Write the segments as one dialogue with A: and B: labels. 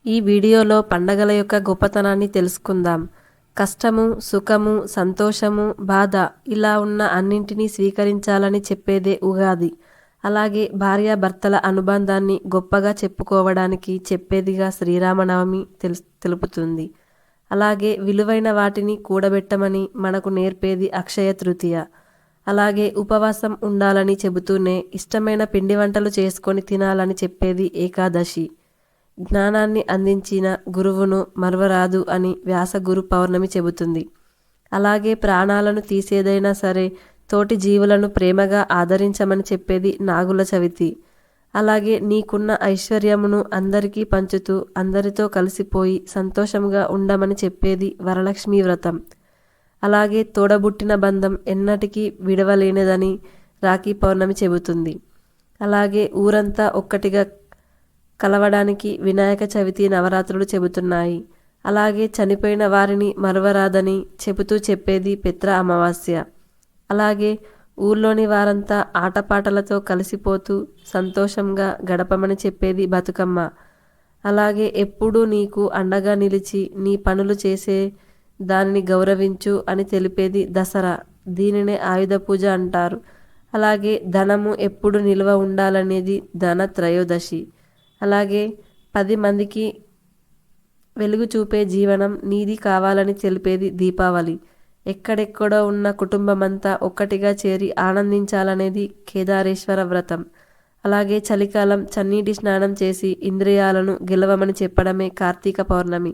A: ఈ వీడియోలో పండగల యొక్క గొప్పతనాన్ని తెలుసుకుందాం. కష్టము, సుఖము, సంతోషము, బాధ ఇలా ఉన్న అన్నింటినీ స్వీకరించాలని చెప్పేదే ఉగాది. అలాగే భార్యాభర్తల అనుబంధాన్ని గొప్పగా చెప్పుకోవడానికి చెప్పేదిగా శ్రీరామనవమి తెలుపుతుంది. అలాగే విలువైన వాటిని కూడబెట్టమని మనకు నేర్పేది అక్షయ తృతీయ. అలాగే ఉపవాసం ఉండాలని చెబుతూనే ఇష్టమైన పిండి వంటలు చేసుకొని తినాలని చెప్పేది ఏకాదశి. జ్ఞానాన్ని అందించిన గురువును మరువరాదు అని వ్యాస గురు పౌర్ణమి చెబుతుంది. అలాగే ప్రాణాలను తీసేదైనా సరే తోటి జీవులను ప్రేమగా ఆదరించమని చెప్పేది నాగుల చవితి. అలాగే నీకున్న ఐశ్వర్యమును అందరికీ పంచుతూ అందరితో కలిసిపోయి సంతోషంగా ఉండమని చెప్పేది వరలక్ష్మీ వ్రతం. అలాగే తోడబుట్టిన బంధం ఎన్నటికీ విడవలేనిదని రాఖీ పౌర్ణమి చెబుతుంది. అలాగే ఊరంతా ఒక్కటిగా కలవడానికి వినాయక చవితి, నవరాత్రులు చెబుతున్నాయి. అలాగే చనిపోయిన వారిని మరువరాదని చెబుతూ చెప్పేది పిత్ర అమావాస్య. అలాగే ఊర్లోని వారంతా ఆటపాటలతో కలిసిపోతూ సంతోషంగా గడపమని చెప్పేది బతుకమ్మ. అలాగే ఎప్పుడూ నీకు అండగా నిలిచి నీ పనులు చేసే దానిని గౌరవించు అని తెలిపేది దసరా. దీనినే ఆయుధ పూజ అంటారు. అలాగే ధనము ఎప్పుడు నిల్వ ఉండాలనేది ధన త్రయోదశి. అలాగే 10 మందికి వెలుగు చూపే జీవనం నీది కావాలని తెలిపేది దీపావళి. ఎక్కడెక్కడో ఉన్న కుటుంబమంతా ఒక్కటిగా చేరి ఆనందించాలనేది కేదారేశ్వర వ్రతం. అలాగే చలికాలం చన్నీటి స్నానం చేసి ఇంద్రియాలను గెలవమని చెప్పడమే కార్తీక పౌర్ణమి.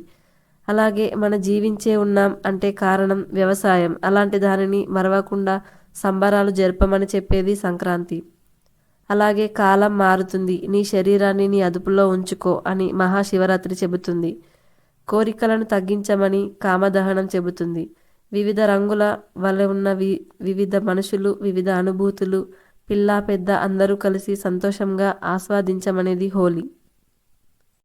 A: అలాగే మన జీవించే ఉన్నాం అంటే కారణం వ్యవసాయం. అలాంటి దానిని మరవకుండా సంబరాలు జరపమని చెప్పేది సంక్రాంతి. అలాగే కాలం మారుతుంది, నీ శరీరాన్ని నీ అదుపులో ఉంచుకో అని మహాశివరాత్రి చెబుతుంది. కోరికలను తగ్గించమని కామదహనం చెబుతుంది. వివిధ రంగుల వలె ఉన్న వివిధ మనుషులు, వివిధ అనుభూతులు, పిల్ల పెద్ద అందరూ కలిసి సంతోషంగా ఆస్వాదించమనేది హోలీ.